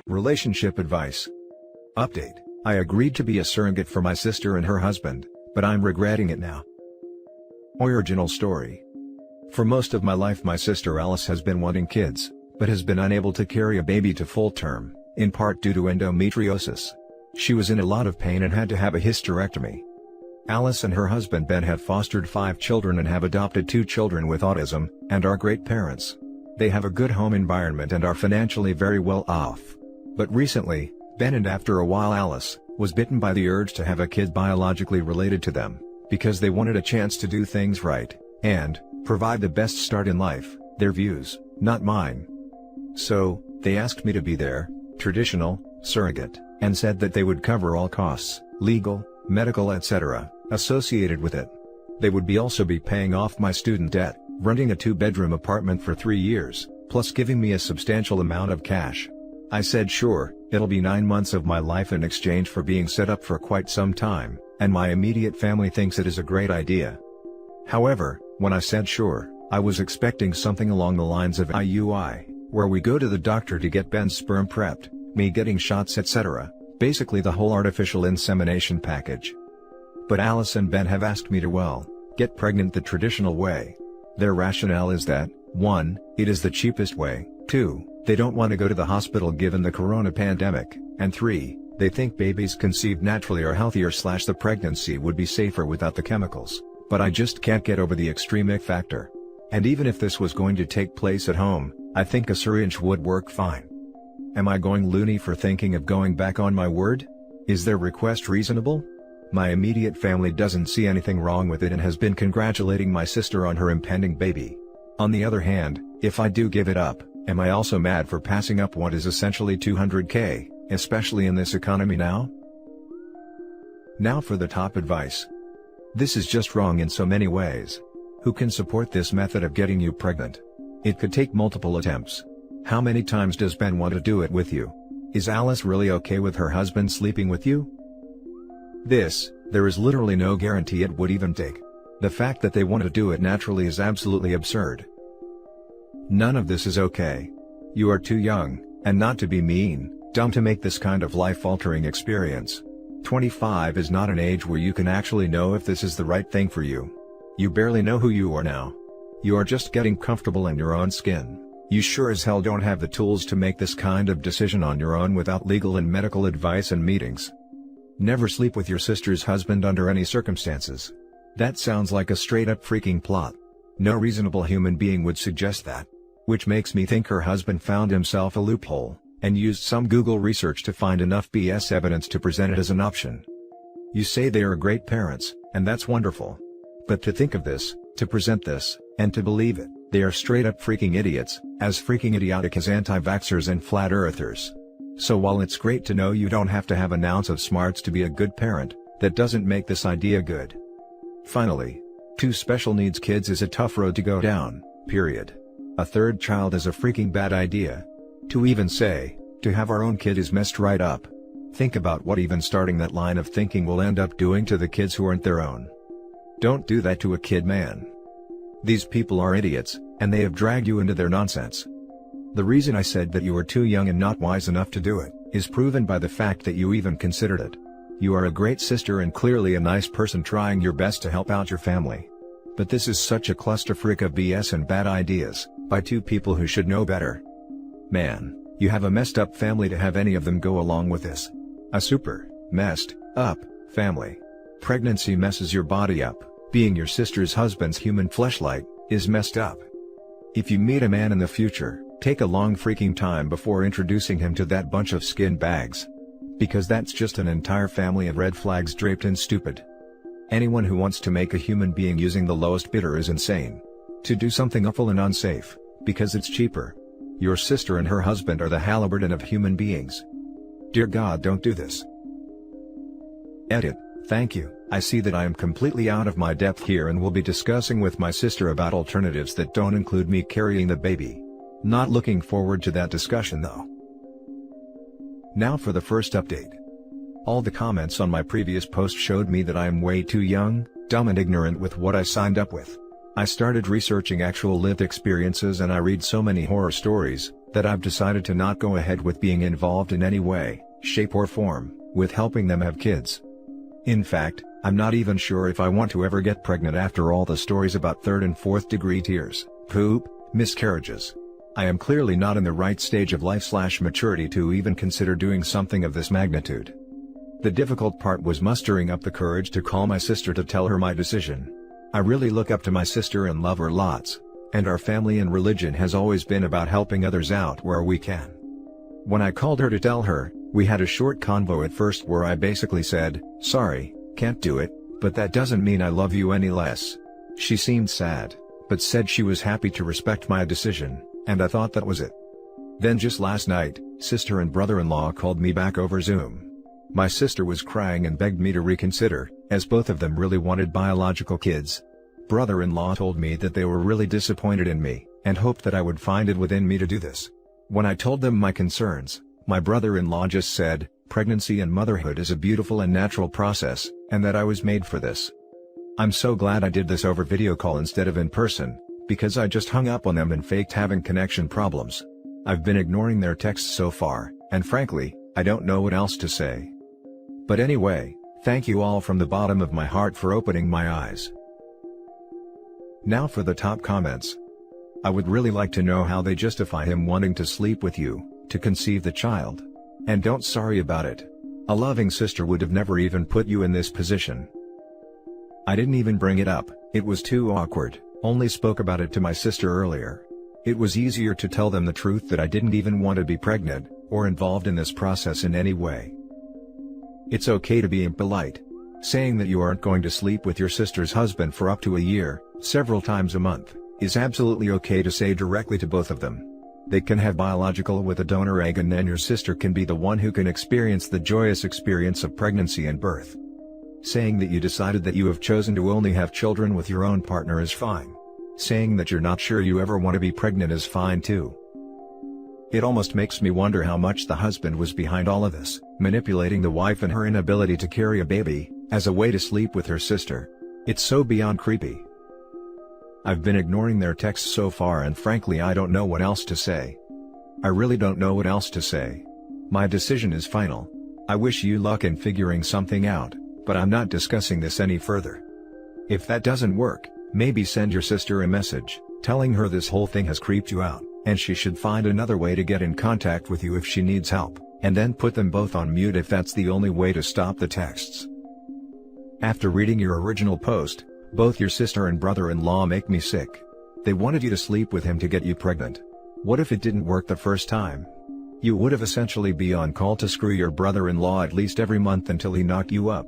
Relationship advice. Update: I agreed to be a surrogate for my sister and her husband, but I'm regretting it now. Original story. For most of my life my sister Alice has been wanting kids, but has been unable to carry a baby to full term, in part due to endometriosis. She was in a lot of pain and had to have a hysterectomy. Alice and her husband Ben have fostered 5 children and have adopted 2 children with autism, and are great parents. They have a good home environment and are financially very well off. But recently, Ben and after a while Alice, was bitten by the urge to have a kid biologically related to them, because they wanted a chance to do things right, and provide the best start in life, their views, not mine. So, they asked me to be their traditional surrogate, and said that they would cover all costs, legal, medical etc., associated with it. They would also be paying off my student debt, renting a 2-bedroom apartment for 3 years, plus giving me a substantial amount of cash. I said sure, it'll be 9 months of my life in exchange for being set up for quite some time, and my immediate family thinks it is a great idea. However, when I said sure, I was expecting something along the lines of IUI, where we go to the doctor to get Ben's sperm prepped, me getting shots etc., basically the whole artificial insemination package. But Alice and Ben have asked me to get pregnant the traditional way. Their rationale is that, 1, it is the cheapest way, 2, they don't want to go to the hospital given the corona pandemic, and 3, they think babies conceived naturally are healthier / the pregnancy would be safer without the chemicals, but I just can't get over the extreme ick factor. And even if this was going to take place at home, I think a syringe would work fine. Am I going loony for thinking of going back on my word? Is their request reasonable? My immediate family doesn't see anything wrong with it and has been congratulating my sister on her impending baby. On the other hand, if I do give it up, am I also mad for passing up what is essentially $200K, especially in this economy now? Now for the top advice. This is just wrong in so many ways. Who can support this method of getting you pregnant? It could take multiple attempts. How many times does Ben want to do it with you? Is Alice really okay with her husband sleeping with you? There is literally no guarantee it would even take. The fact that they want to do it naturally is absolutely absurd. None of this is okay. You are too young, and not to be mean, dumb to make this kind of life-altering experience. 25 is not an age where you can actually know if this is the right thing for you. You barely know who you are now. You are just getting comfortable in your own skin. You sure as hell don't have the tools to make this kind of decision on your own without legal and medical advice and meetings. Never sleep with your sister's husband under any circumstances. That sounds like a straight-up freaking plot. No reasonable human being would suggest that. Which makes me think her husband found himself a loophole, and used some Google research to find enough BS evidence to present it as an option. You say they are great parents, and that's wonderful. But to think of this, to present this, and to believe it, they are straight-up freaking idiots, as freaking idiotic as anti-vaxxers and flat earthers. So while it's great to know you don't have to have an ounce of smarts to be a good parent, that doesn't make this idea good. Finally, 2 special needs kids is a tough road to go down, period. A 3rd child is a freaking bad idea. To even say, to have our own kid is messed right up. Think about what even starting that line of thinking will end up doing to the kids who aren't their own. Don't do that to a kid, man. These people are idiots, and they have dragged you into their nonsense. The reason I said that you are too young and not wise enough to do it, is proven by the fact that you even considered it. You are a great sister and clearly a nice person trying your best to help out your family. But this is such a clusterfreak of BS and bad ideas, by 2 people who should know better. Man, you have a messed up family to have any of them go along with this. A super, messed, up, family. Pregnancy messes your body up, being your sister's husband's human fleshlight, is messed up. If you meet a man in the future, take a long freaking time before introducing him to that bunch of skin bags. Because that's just an entire family of red flags draped in stupid. Anyone who wants to make a human being using the lowest bidder is insane. To do something awful and unsafe, because it's cheaper. Your sister and her husband are the Halliburton of human beings. Dear God, don't do this. Edit. Thank you. I see that I am completely out of my depth here and will be discussing with my sister about alternatives that don't include me carrying the baby. Not looking forward to that discussion though. Now for the first update. All the comments on my previous post showed me that I am way too young, dumb and ignorant with what I signed up with. I started researching actual lived experiences and I read so many horror stories, that I've decided to not go ahead with being involved in any way, shape or form, with helping them have kids. In fact, I'm not even sure if I want to ever get pregnant after all the stories about third and fourth degree tears, poop, miscarriages. I am clearly not in the right stage of life/maturity to even consider doing something of this magnitude. The difficult part was mustering up the courage to call my sister to tell her my decision. I really look up to my sister and love her lots, and our family and religion has always been about helping others out where we can. When I called her to tell her, we had a short convo at first where I basically said, "Sorry, can't do it, but that doesn't mean I love you any less." She seemed sad, but said she was happy to respect my decision, and I thought that was it. Then just last night, sister and brother-in-law called me back over Zoom. My sister was crying and begged me to reconsider, as both of them really wanted biological kids. Brother-in-law told me that they were really disappointed in me, and hoped that I would find it within me to do this. When I told them my concerns, my brother-in-law just said, pregnancy and motherhood is a beautiful and natural process, and that I was made for this. I'm so glad I did this over video call instead of in person, because I just hung up on them and faked having connection problems. I've been ignoring their texts so far, and frankly, I don't know what else to say. But anyway, thank you all from the bottom of my heart for opening my eyes. Now for the top comments. I would really like to know how they justify him wanting to sleep with you, to conceive the child. And don't sorry about it. A loving sister would have never even put you in this position. I didn't even bring it up, it was too awkward, only spoke about it to my sister earlier. It was easier to tell them the truth that I didn't even want to be pregnant, or involved in this process in any way. It's okay to be impolite. Saying that you aren't going to sleep with your sister's husband for up to a year, several times a month, is absolutely okay to say directly to both of them. They can have biological with a donor egg and then your sister can be the one who can experience the joyous experience of pregnancy and birth. Saying that you decided that you have chosen to only have children with your own partner is fine. Saying that you're not sure you ever want to be pregnant is fine too. It almost makes me wonder how much the husband was behind all of this, manipulating the wife and her inability to carry a baby, as a way to sleep with her sister. It's so beyond creepy. I've been ignoring their texts so far and frankly I don't know what else to say. I really don't know what else to say. My decision is final. I wish you luck in figuring something out, but I'm not discussing this any further. If that doesn't work, maybe send your sister a message, telling her this whole thing has creeped you out, and she should find another way to get in contact with you if she needs help, and then put them both on mute if that's the only way to stop the texts. After reading your original post, both your sister and brother-in-law make me sick. They wanted you to sleep with him to get you pregnant. What if it didn't work the first time? You would have essentially be on call to screw your brother-in-law at least every month until he knocked you up.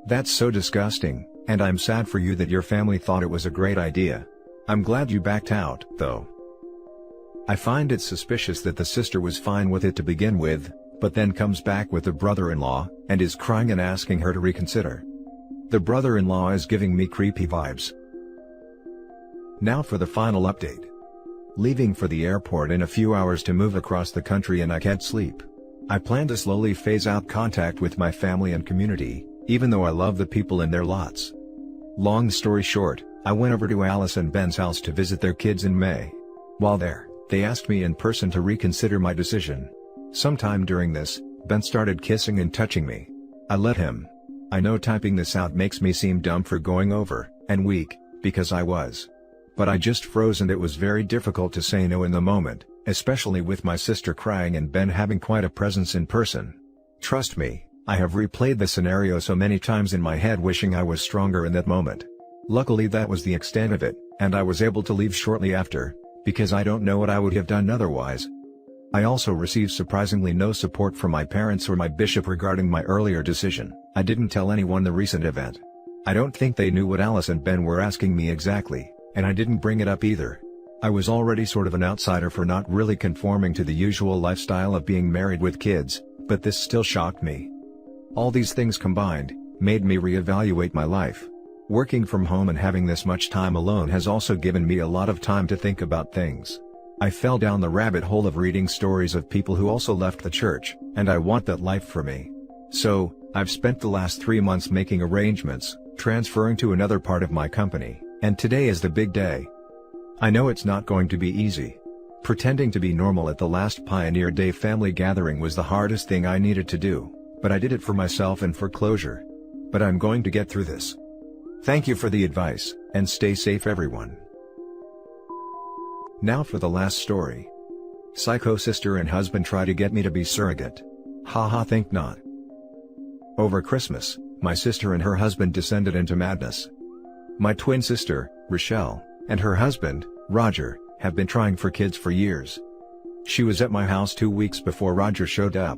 That's so disgusting, and I'm sad for you that your family thought it was a great idea. I'm glad you backed out, though. I find it suspicious that the sister was fine with it to begin with, but then comes back with the brother-in-law, and is crying and asking her to reconsider. The brother-in-law is giving me creepy vibes. Now for the final update. Leaving for the airport in a few hours to move across the country and I can't sleep. I plan to slowly phase out contact with my family and community, even though I love the people in their lots. Long story short, I went over to Alice and Ben's house to visit their kids in May. While there, they asked me in person to reconsider my decision. Sometime during this, Ben started kissing and touching me. I let him. I know typing this out makes me seem dumb for going over, and weak, because I was. But I just froze and it was very difficult to say no in the moment, especially with my sister crying and Ben having quite a presence in person. Trust me, I have replayed the scenario so many times in my head wishing I was stronger in that moment. Luckily that was the extent of it, and I was able to leave shortly after, because I don't know what I would have done otherwise. I also received surprisingly no support from my parents or my bishop regarding my earlier decision. I didn't tell anyone the recent event. I don't think they knew what Alice and Ben were asking me exactly, and I didn't bring it up either. I was already sort of an outsider for not really conforming to the usual lifestyle of being married with kids, but this still shocked me. All these things combined, made me reevaluate my life. Working from home and having this much time alone has also given me a lot of time to think about things. I fell down the rabbit hole of reading stories of people who also left the church, and I want that life for me. So, I've spent the last 3 months making arrangements, transferring to another part of my company, and today is the big day. I know it's not going to be easy. Pretending to be normal at the last Pioneer Day family gathering was the hardest thing I needed to do, but I did it for myself and for closure. But I'm going to get through this. Thank you for the advice, and stay safe everyone. Now for the last story. Psycho sister and husband try to get me to be surrogate. Haha, think not. Over Christmas, my sister and her husband descended into madness. My twin sister, Rochelle, and her husband, Roger, have been trying for kids for years. She was at my house 2 weeks before Roger showed up.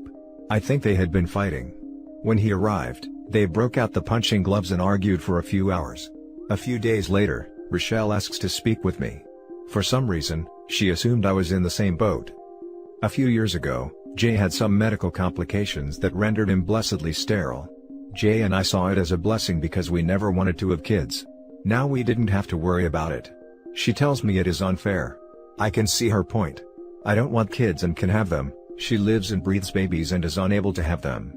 I think they had been fighting. When he arrived, they broke out the punching gloves and argued for a few hours. A few days later, Rochelle asks to speak with me. For some reason, she assumed I was in the same boat. A few years ago, Jay had some medical complications that rendered him blessedly sterile. Jay and I saw it as a blessing because we never wanted to have kids. Now we didn't have to worry about it. She tells me it is unfair. I can see her point. I don't want kids and can have them. She lives and breathes babies and is unable to have them.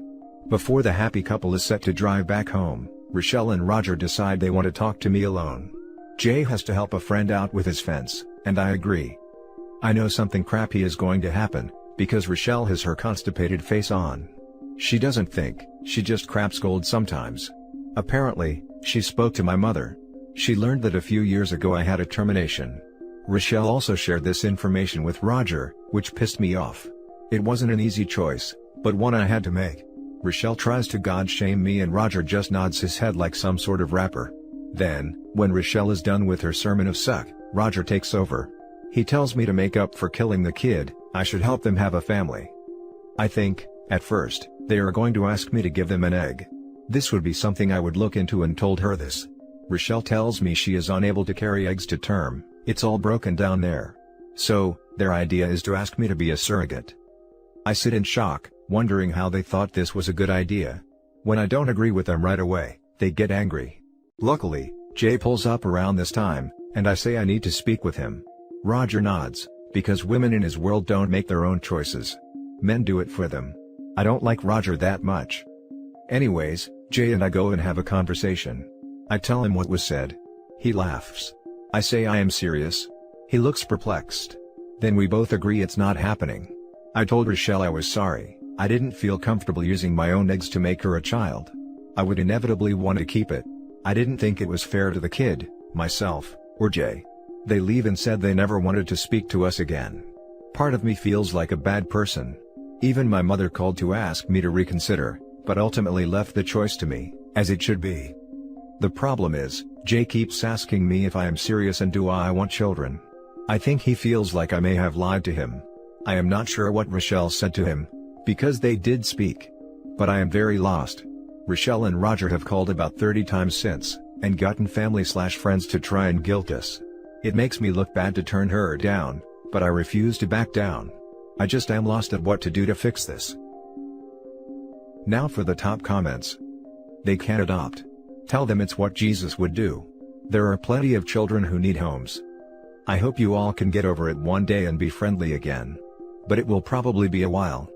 Before the happy couple is set to drive back home, Rochelle and Roger decide they want to talk to me alone. Jay has to help a friend out with his fence, and I agree. I know something crappy is going to happen, because Rochelle has her constipated face on. She doesn't think, she just crap scolds sometimes. Apparently, she spoke to my mother. She learned that a few years ago I had a termination. Rochelle also shared this information with Roger, which pissed me off. It wasn't an easy choice, but one I had to make. Rochelle tries to God shame me and Roger just nods his head like some sort of rapper. Then, when Rochelle is done with her sermon of suck, Roger takes over. He tells me to make up for killing the kid, I should help them have a family. I think, at first, they are going to ask me to give them an egg. This would be something I would look into and told her this. Rochelle tells me she is unable to carry eggs to term, it's all broken down there. So, their idea is to ask me to be a surrogate. I sit in shock, wondering how they thought this was a good idea. When I don't agree with them right away, they get angry. Luckily, Jay pulls up around this time, and I say I need to speak with him. Roger nods, because women in his world don't make their own choices. Men do it for them. I don't like Roger that much. Anyways, Jay and I go and have a conversation. I tell him what was said. He laughs. I say I am serious. He looks perplexed. Then we both agree it's not happening. I told Rochelle I was sorry, I didn't feel comfortable using my own eggs to make her a child. I would inevitably want to keep it. I didn't think it was fair to the kid, myself, or Jay. They leave and said they never wanted to speak to us again. Part of me feels like a bad person. Even my mother called to ask me to reconsider, but ultimately left the choice to me, as it should be. The problem is, Jay keeps asking me if I am serious and do I want children. I think he feels like I may have lied to him. I am not sure what Rochelle said to him, because they did speak. But I am very lost. Rochelle and Roger have called about 30 times since, and gotten family/friends to try and guilt us. It makes me look bad to turn her down, but I refuse to back down. I just am lost at what to do to fix this. Now for the top comments. They can't adopt. Tell them it's what Jesus would do. There are plenty of children who need homes. I hope you all can get over it one day and be friendly again. But it will probably be a while.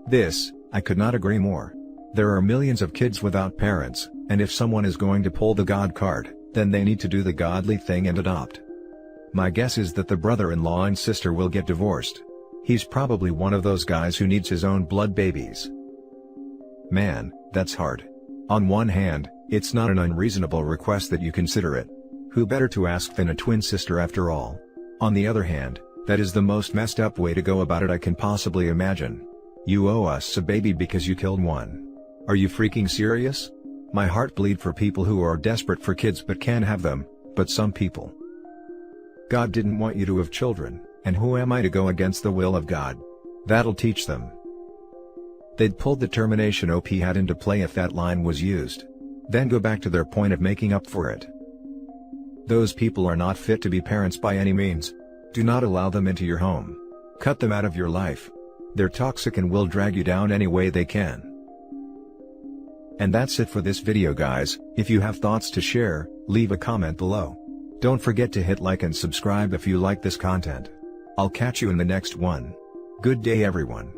This, I could not agree more. There are millions of kids without parents, and if someone is going to pull the God card, then they need to do the godly thing and adopt. My guess is that the brother-in-law and sister will get divorced. He's probably one of those guys who needs his own blood babies. Man, that's hard. On one hand, it's not an unreasonable request that you consider it. Who better to ask than a twin sister after all? On the other hand, that is the most messed up way to go about it I can possibly imagine. You owe us a baby because you killed one. Are you freaking serious? My heart bleeds for people who are desperate for kids but can't have them, but some people. God didn't want you to have children, and who am I to go against the will of God? That'll teach them. They'd pulled the termination OP had into play if that line was used. Then go back to their point of making up for it. Those people are not fit to be parents by any means. Do not allow them into your home. Cut them out of your life. They're toxic and will drag you down any way they can. And that's it for this video guys. If you have thoughts to share, leave a comment below. Don't forget to hit like and subscribe if you like this content. I'll catch you in the next one. Good day everyone.